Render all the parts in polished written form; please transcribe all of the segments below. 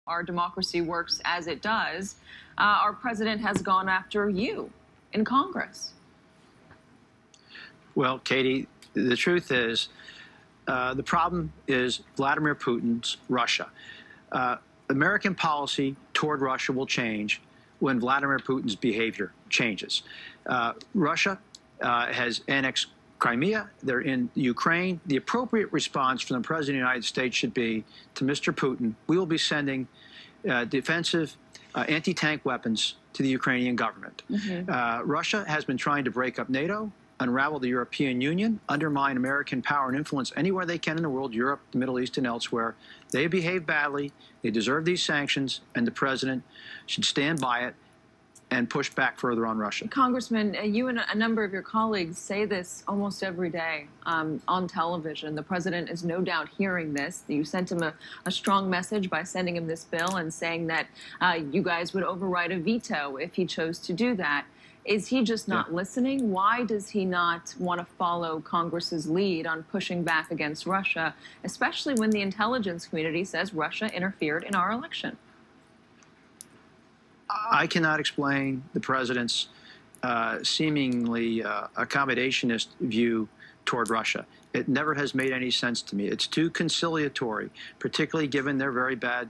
our democracy works as it does, our president has gone after you in Congress. Well, Katie, the truth is, the problem is Vladimir Putin's Russia. American policy toward Russia will change when Vladimir Putin's behavior changes. Russia has annexed Crimea. They're in Ukraine. The appropriate response from the President of the United States should be to Mr. Putin, we will be sending defensive anti-tank weapons to the Ukrainian government. Russia has been trying to break up NATO, unravel the European Union, undermine American power and influence anywhere they can in the world, Europe, the Middle East, and elsewhere. They behave badly. They deserve these sanctions, and the president should stand by it and push back further on Russia. Congressman, you and a number of your colleagues say this almost every day on television. The president is no doubt hearing this. You sent him a strong message by sending him this bill and saying that you guys would override a veto if he chose to do that. Is he just not listening? Why does he not want to follow Congress's lead on pushing back against Russia, especially when the intelligence community says Russia interfered in our election? I cannot explain the president's seemingly accommodationist view toward Russia. It never has made any sense to me. It's too conciliatory, particularly given their very bad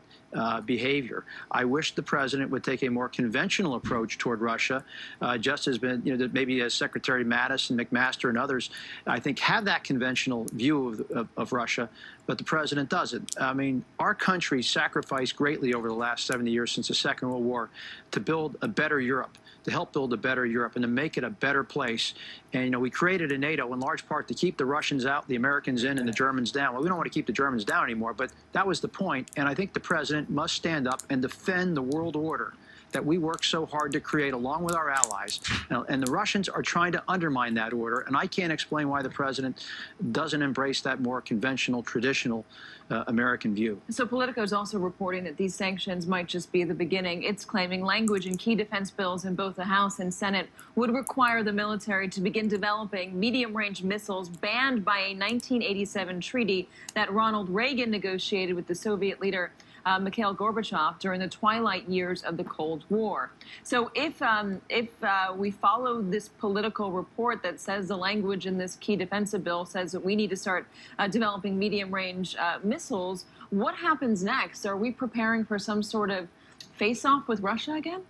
behavior. I wish the president would take a more conventional approach toward Russia, just as been, maybe as Secretary Mattis and McMaster and others, I think, have that conventional view of Russia, but the president doesn't. I mean, our country sacrificed greatly over the last 70 years since the Second World War to build a better Europe, to help build a better Europe and to make it a better place. And, we created a NATO in large part to keep the Russians out, the Americans in, and the Germans down. Well, we don't want to keep the Germans down anymore, but that was the point. And I think the president must stand up and defend the world order that we worked so hard to create along with our allies. And the Russians are trying to undermine that order. And I can't explain why the president doesn't embrace that more conventional, traditional American view. So Politico is also reporting that these sanctions might just be the beginning. It's claiming language in key defense bills in both the House and Senate would require the military to begin developing medium-range missiles banned by a 1987 treaty that Ronald Reagan negotiated with the Soviet leader Mikhail Gorbachev during the twilight years of the Cold War. So if we follow this Political report that says the language in this key defensive bill says that we need to start developing medium-range missiles, what happens next? Are we preparing for some sort of face-off with Russia again?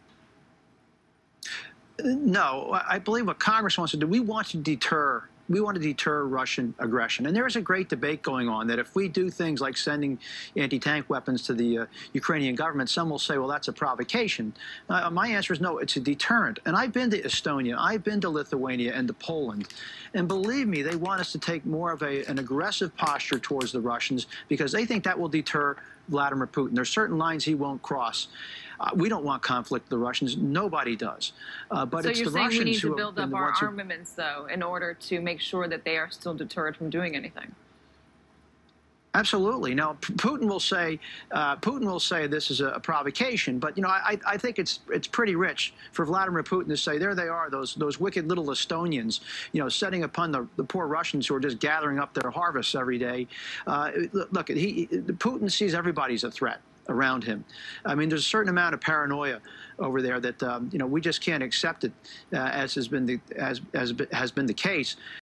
No, I believe what Congress wants to do, we want to deter Russian aggression. And there is a great debate going on that if we do things like sending anti-tank weapons to the Ukrainian government, some will say, well, that's a provocation. My answer is no, it's a deterrent. And I've been to Estonia, I've been to Lithuania and to Poland. And believe me, they want us to take more of an aggressive posture towards the Russians because they think that will deter Vladimir Putin. There's certain lines he won't cross. We don't want conflict with the Russians. Nobody does. But so it's you're the saying Russians we need who to build have up our armaments, though, in order to make sure that they are still deterred from doing anything? Absolutely. Now, Putin will say this is a provocation, but I think it's pretty rich for Vladimir Putin to say there they are, those wicked little Estonians, setting upon the poor Russians who are just gathering up their harvests every day. Look, Putin sees everybody's a threat around him. I mean, there's a certain amount of paranoia over there that we just can't accept it as has been the case.